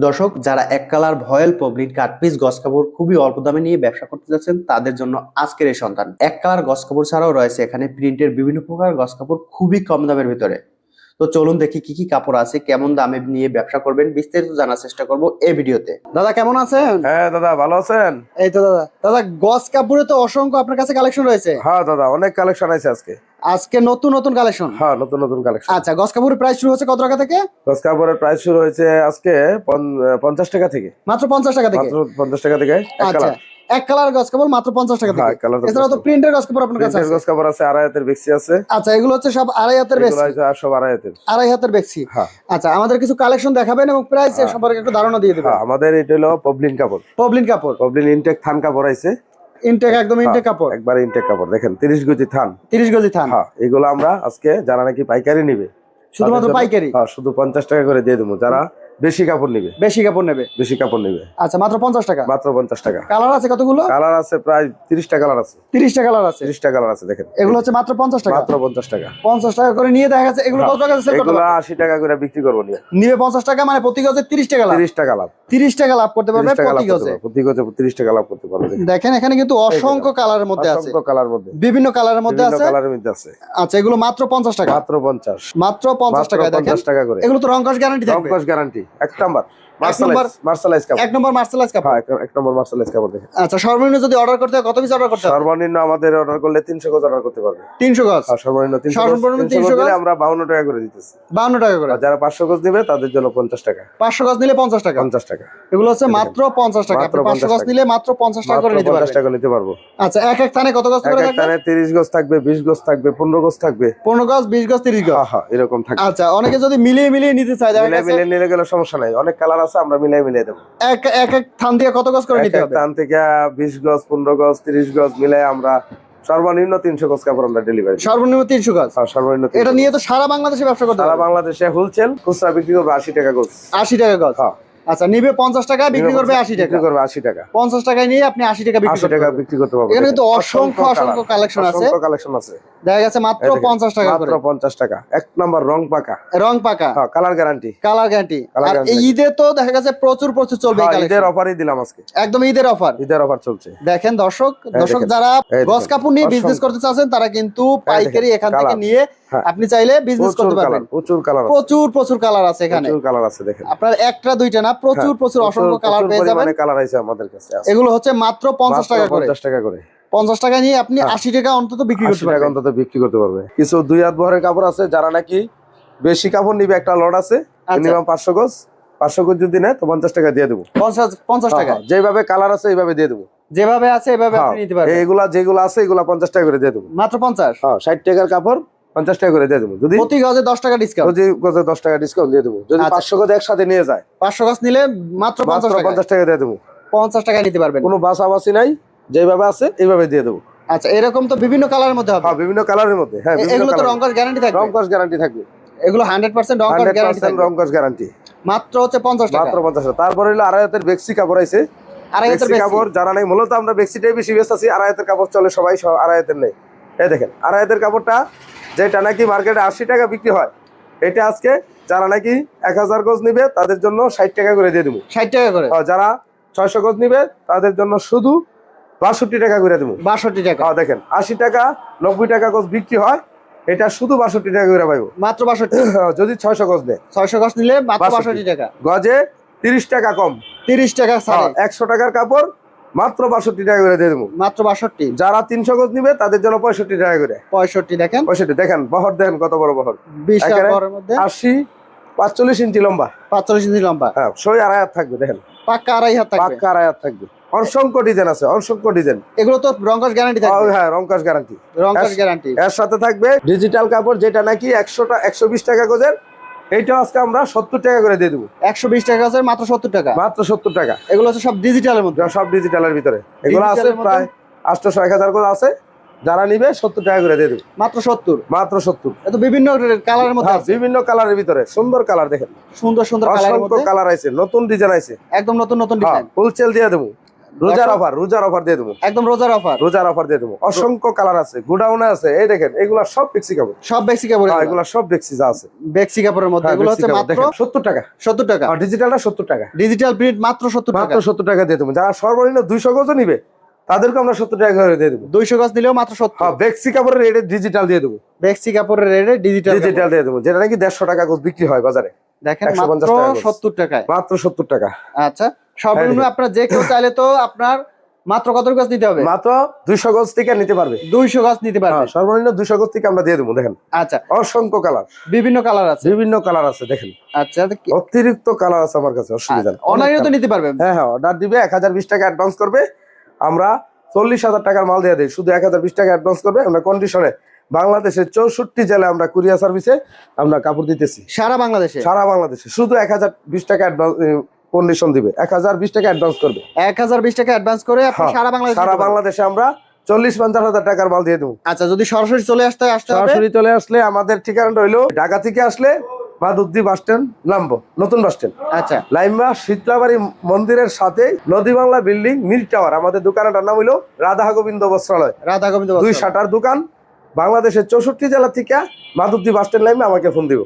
দর্শক, যারা এক কালার ভয়েল পবলিন কাট পিস গস কাপড় খুবই অল্প দামে নিয়ে ব্যবসা করতে যাচ্ছেন তাদের জন্য আজকের এই সন্ধান। এক কালার গস কাপড় ছাড়াও রয়েছে এখানে প্রিন্টের বিভিন্ন প্রকার গস কাপড় খুবই কম দামের ভিতরে। তো চলুন দেখি কি কি কাপড় আছে, কেমন দামে নিয়ে ব্যবসা করবেন, বিস্তারিত জানার চেষ্টা করব এই ভিডিওতে। দাদা কেমন আছেন? হ্যাঁ দাদা, ভালো আছেন? এই তো দাদা, গস কাপড়ে তো অসংখ্য আপনার কাছে কালেকশন রয়েছে। হ্যাঁ দাদা, অনেক কালেকশন আছে আজকে। আজকে নতুন নতুন কালেকশন। হ্যাঁ, নতুন নতুন কালেকশন। আচ্ছা, গস কাপড়ের প্রাইস শুরু হচ্ছে কত টাকা থেকে? গস কাপড়ের প্রাইস শুরু হয়েছে আজকে 50 টাকা থেকে। মাত্র 50 টাকা থেকে? মাত্র 50 টাকা থেকে এক আচ্ছা, কালার। এক কালার গস কাপড় মাত্র 50 টাকা হ্যাঁ, থেকে। এক কালার এছাড়া তো প্রিন্টের গস কাপড় আপনার কাছে আছে। গস কাপড় আছে, আড়াই হাতের বেক্সি আছে। আচ্ছা, এগুলো হচ্ছে সব আড়াই হাতের এগুলো বেক্সি। আছে আর সব আড়াই হাতের। আড়াই হাতের বেক্সি। হ্যাঁ। আচ্ছা, আমাদের কিছু কালেকশন দেখাবেন এবং প্রাইস সম্পর্কে একটু ধারণা দিয়ে দিবেন। হ্যাঁ, আমাদের এটা হলো পবলিন কাপড়। পবলিন কাপড়, পবলিন ইনটেক থান কাপড় আছে। ইনটেক, একদম ইনটেক কাপড়, একবার ইনটেক কাপড় দেখেন, 30 গজি থান। 30 গজি থান। হ্যাঁ, এগুলো আমরা আজকে যারা নাকি পাইকারি নিবে শুধুমাত্র পাইকারি? হ্যাঁ, শুধু 50 টাকা করে দিয়ে দেবো। যারা বেশি কাপড় নিবে, বেশি কাপড় নেবে, বেশি কাপড় নিবে। আচ্ছা, মাত্র 50 টাকা। মাত্র 50 টাকা। কালার আছে কতগুলো? কালার আছে প্রায় 30টা কালার আছে। 30টা কালার আছে? 30টা কালার আছে দেখেন। এগুলো হচ্ছে মাত্র 50 টাকা? মাত্র 50 টাকা। 50 টাকা করে নিয়ে দেখা যাচ্ছে এগুলো কত টাকা সেল করতে এগুলো পারবে? 80 টাকা করে বিক্রি করব নিয়ে। নিবে 50 টাকা, মানে প্রতি গজে 30 টাকা লাভ। 30 টাকা লাভ। 30 টাকা লাভ করতে পারবে প্রতি গজে। প্রতি গজে 30 টাকা লাভ করতে পারবে। দেখেন এখানে কিন্তু অসংখ্য কালারের মধ্যে আছে, অসংখ্য কালার মধ্যে, বিভিন্ন কালারের মধ্যে আছে। বিভিন্ন কালারের মধ্যে আছে। আচ্ছা, এগুলো মাত্র 50 টাকা? মাত্র 50। মাত্র 50 টাকা। দেখেন 50 টাকা করে। এগুলো তো রংকশ গ্যারান্টি থাকবে? রংকশ গ্যারান্টি। এক নাম্বার মার্শালাইজ কাপড়। এক নম্বর মার্শালাইজ কাপড়। হ্যাঁ, এক নম্বর মার্শালাইজ কাপড় দেখেন। আচ্ছা, সর্বনিম্ন যদি অর্ডার করতে হয় কত পিস অর্ডার করতে হবে? সর্বনিম্ন আমাদের অর্ডার করলে 300 গজ অর্ডার করতে পারবে। 300 গজ? হ্যাঁ, সর্বনিম্ন 300 সর্বনিম্ন 300 গজ গজ দিলে আমরা 52 টাকা করে দিতেছি। 52 টাকা করে? আর যারা 500 গজ নেবে তাদের জন্য 50 টাকা। 500 গজ নিলে 50 টাকা? 50 টাকা। এগুলো হচ্ছে মাত্র 50 টাকা। আপনি 500 গজ নিলে মাত্র 50 টাকা করে নিতে 50 পারবেন। টাকা নিতে পারবো। আচ্ছা, এক এক থানে কত গজ করে এক থাকবে? টানে 30 গজ থাকবে, 20 গজ থাকবে, 15 গজ থাকবে। 15 গজ, 20 গজ, 30 গজ? হ্যাঁ হ্যাঁ, এরকম থাকবে। আচ্ছা, অনেকে যদি মিলিয়ে মিলিয়ে নিতে চায় দেখা মিলাই গেছে মিলাই নিলে গেলে সমস্যা নাই, অনেক কালার আছে, আমরা মিলাই মিলাই দেবো। এক এক এক থান দিয়ে কত গজ করে নিতে এক হবে? টান থেকে 20 গজ, 15 গজ, 30 গজ মিলাই আমরা সর্বনিম্ন 300 গজ কাপড় আমরা ডেলিভারি। সর্বনিম্ন 300 গজ? হ্যাঁ, সর্বনিম্ন 300 এটা নিয়ে তো সারা বাংলাদেশে ব্যবসা করতে সারা পারবে? বাংলাদেশে হোলসেল খুচরা বিক্রি করবে 80 টাকা গজ। 80 টাকা গজ? হ্যাঁ। আচ্ছা, নিবে 50 টাকা, বিক্রি করবে 80 টাকা? বিক্রি করবে 80 টাকা। 50 টাকায় নিয়ে আপনি 80 টাকা বিক্রি 80 টাকা করতে বিক্রি করতে পারবেন। এখানে কিন্তু অসংখ্য কালেকশন আছে। অসংখ্য কালেকশন আছে। দেখা গেছে মাত্র 50 টাকা করে। মাত্র 50 টাকা। এক নাম্বার রং পাকা। রং পাকা? হ্যাঁ, colour guarantee. Colour guarantee. Colour আর এই গ্যারান্টি। ঈদে তো দেখা গেছে প্রচুর চলবে এই হ্যাঁ, কালেকশন। ঈদের অফারই দিলাম আজকে। একদম ঈদের অফার? ঈদের অফার চলছে। দেখেন দর্শক, দেখেন। যারা এই গস দেখেন। কাপড় নিয়ে বিজনেস করতে চাচ্ছেন তারা কিন্তু পাইকারি এখান থেকে কালার। নিয়ে হ্যাঁ। আপনি চাইলে বিজনেস করতে পারবেন। প্রচুর কালার আছে। প্রচুর কালার আছে এখানে। প্রচুর কালার আছে দেখেন। আপনার একটা দুইটা না, প্রচুর অসংখ্য কালার পেয়ে যাবেন। মানে কালার আছে আমাদের কাছে আছে। এগুলো হচ্ছে মাত্র 50 টাকা করে। 50 টাকা করে। 50 টাকা নিয়ে আপনি 80 টাকা অন্তত বিক্রি করতে 80 টাকা পারবেন। অন্তত বিক্রি করতে পারবে। কিছু 2 হাত ভরের কাপড় আছে, যারা নাকি বেশি কাপড় নিবে, একটা লট আছে মিনিমাম 500 গজ। 500 গজ যদি নেয় তো 50 টাকা দিয়ে দেবো। 50 টাকা? যেভাবে কালার আছে এইভাবে দিয়ে দেবো। যেভাবে আছে এভাবে আপনি নিতে পারবেন। এইগুলা যেগুলো আছে এগুলা 50 টাকা করে দিয়ে দেবো। মাত্র 50? হ্যাঁ, 60 টাকার কাপড় 50 টাকা করে দিয়ে দেবো। যদি প্রতি গজে 10 টাকা ডিসকাউন্ট? প্রতি গজে 10 টাকা ডিসকাউন্ট দিয়ে দেবো। যদি 500 গজ একসাথে নিয়ে যায়, 500 গজ নিলে মাত্র 50 টাকা? 50 টাকা দিয়ে দেবো। 50 টাকা নিতে পারবেন। কোনো বাসাবাসি নাই, যেভাবে আছে এইভাবে দিয়ে দেবো। আচ্ছা, এরকম তো বিভিন্ন কালারের মধ্যে হবে? হ্যাঁ, বিভিন্ন কালারের মধ্যে। হ্যাঁ, এগুলো তো রংকশ গ্যারান্টি থাকবে? রংকশ গ্যারান্টি থাকবে। এগুলো 100% রংকশ গ্যারান্টি 100% থাকবে? রংকশ গ্যারান্টি। মাত্র হচ্ছে 50 টাকা? মাত্র 50 টাকা। তারপরে হলো আড়াই হাতের বেক্সি কাপড় আছে। আড়াই হাতের বেক্সি কাপড় যারা নাই, মূলত আমরা বেক্সিটাই বেশি বেচতেছি, আড়াই হাতের কাপড় চলে সবাই, আড়াই হাতের নেই। এই দেখেন আড়াই হাতের কাপড়টা, যেটা নাকি মার্কেটে 80 টাকা বিক্রি হয়, এটা আজকে যারা নাকি 1000 গজ নিবে তাদের জন্য 60 টাকা করে দিয়ে দেবো। 60 টাকা করে? যারা 600 গজ নিবে তাদের জন্য শুধু 62 টাকা করে দেবো। 62 টাকা? দেখেন 80 টাকা 90 টাকা গজ বিক্রি হয়, এটা শুধু 62 টাকা করে পাইবো। মাত্র 62? যদি 600 গজ নেয়। 600 গজ নিলে মাত্র 62 টাকা? গজে 30 টাকা কম। 30 টাকা ছাড়ে? 100 টাকার কাপড় মাত্র 62 টাকা করে দিয়ে দেবো। মাত্র 62? যারা 300 গজ নিবে তাদের জন্য 65 টাকা করে। 65? দেখেন 65। দেখেন বহর, দেখেন কত বড় বহর। 20 টাকা বহরের মধ্যে 80 45 ইঞ্চি লম্বা। 45 ইঞ্চি লম্বা? হ্যাঁ, সই আড়াই হাত থাকবে। দেখেন পাক্কা আড়াই হাত থাকবে? পাক্কা আড়াই হাত থাকবে। অসংখ্য ডিজাইন আছে, অসংখ্য ডিজাইন। এগুলো তো রংকশ গ্যারান্টি থাকবে? হ্যাঁ, রংকশ গ্যারান্টি। রংকশ গ্যারান্টি। এর সাথে থাকবে ডিজিটাল কাপড়, যেটা নাকি 120 টাকা গজের, এইটাও আজকে আমরা 70 টাকা করে দিয়ে দেবো। 120 টাকা আছে, মাত্র 70 টাকা? মাত্র 70 টাকা। এগুলো হচ্ছে সব ডিজিটালের মধ্যে? সব ডিজিটালের ভিতরে এগুলো আছে, ডিজিটালের মধ্যে? প্রায় 800 1000 করে আছে। যারা নিবে 70 টাকা করে দিয়ে দেবো। মাত্র 70? মাত্র 70। এত বিভিন্ন কালারের মধ্যে আছে? বিভিন্ন কালারের ভিতরে সুন্দর কালার দেখেন। সুন্দর কালারের অসংখ্য মধ্যে? কালার আছে, নতুন ডিজাইন আছে, একদম নতুন ডিজাইন। হোলসেল দিয়ে দেবো। রোজার অফার দিয়ে দেবো, একদম রোজার অফার। রোজার অফার দিয়ে দেবো। অসংখ্য কালার আছে, গোডাউনে আছে, এই দেখেন এগুলা সব বেক্সি কাপড়, সব বেক্সি কাপড়, এগুলা সব বেক্সি যা আছে বেক্সি কাপড়ের মধ্যে এগুলো হচ্ছে মাত্র 70 টাকা। 70 টাকা, আর ডিজিটালটা 70 টাকা, ডিজিটাল প্রিন্ট মাত্র 70 টাকা, মাত্র 70 টাকা দিয়ে দেবো। যারা সর্বনিম্ন 200 গজ নিবে তাদেরকে আমরা 70 টাকা করে দিয়ে দেবো। 200 গজ নিলেও মাত্র 70। হ্যাঁ, বেক্সি কাপড়ের রেটে ডিজিটাল দিয়ে দেবো, বেক্সি কাপড়ের রেটে ডিজিটাল দিয়ে দেবো, যেটা নাকি 150 টাকা গজ বিক্রি হয় বাজারে, দেখেন 150 মাত্র টাকা গজ। 70 টাকায়, মাত্র 70 টাকা। আচ্ছা সর্বনিম্ন আপনার যে কেউ চাইলে তো আপনার মাত্র কত গজ নিতে হবে? মাত্র 200 গজ থেকে নিতে পারবে, 200 গজ নিতে পারবে। হ্যাঁ, সর্বনিম্ন 200 গজ থেকে আমরা দিয়ে দেবো। দেখেন আচ্ছা অসংখ্য কালার, বিভিন্ন কালার আছে, বিভিন্ন কালার আছে, দেখেন আচ্ছা অতিরিক্ত কালার আছে আমার কাছে, অসুবিধা নেই। অনলাইনে তো নিতে পারবে। হ্যাঁ হ্যাঁ, অর্ডার দিবে, 1020 টাকা অ্যাডভান্স করবে, আমরা 40,000 টাকার মাল দিয়ে দিই, শুধু 1020 টাকা অ্যাডভান্স করবে। আমরা কন্ডিশনে বাংলাদেশের 64 জেলায় আমরা কুরিয়ার সার্ভিসে আমরা কাপড় দিতেছি, সারা বাংলাদেশে, সারা বাংলাদেশে। শুধু 1020 টাকা অ্যাডভান্স কন্ডিশন দিবে, 1020 টাকা অ্যাডভান্স করবে, 1020 টাকা অ্যাডভান্স করে আপনি হ্যাঁ, সারা বাংলাদেশে সারা নিতে পারবেন। বাংলাদেশে আমরা 40-50 হাজার টাকার মাল দিয়ে দেবো। আচ্ছা যদি সরাসরি চলে আসতে হবে, সরাসরি চলে আসলে আমাদের ঠিকানাটা হইলো ঢাকা থেকে আসলে মাধবদী বাস স্ট্যান্ড নামবো, নতুন বাস স্ট্যান্ড, আচ্ছা লাইমা শীতলাবাড়ি মন্দিরের সাথে নদী বাংলা বিল্ডিং মিল টাওয়ার। আমাদের দোকানটার নাম হইলো রাধা গোবিন্দ বস্ত্রালয়, রাধা গোবিন্দ 2 শাটার দোকান। বাংলাদেশের 64 জেলা থেকে মাধবদী বাস স্ট্যান্ড লাইমে আমাকে ফোন দিব।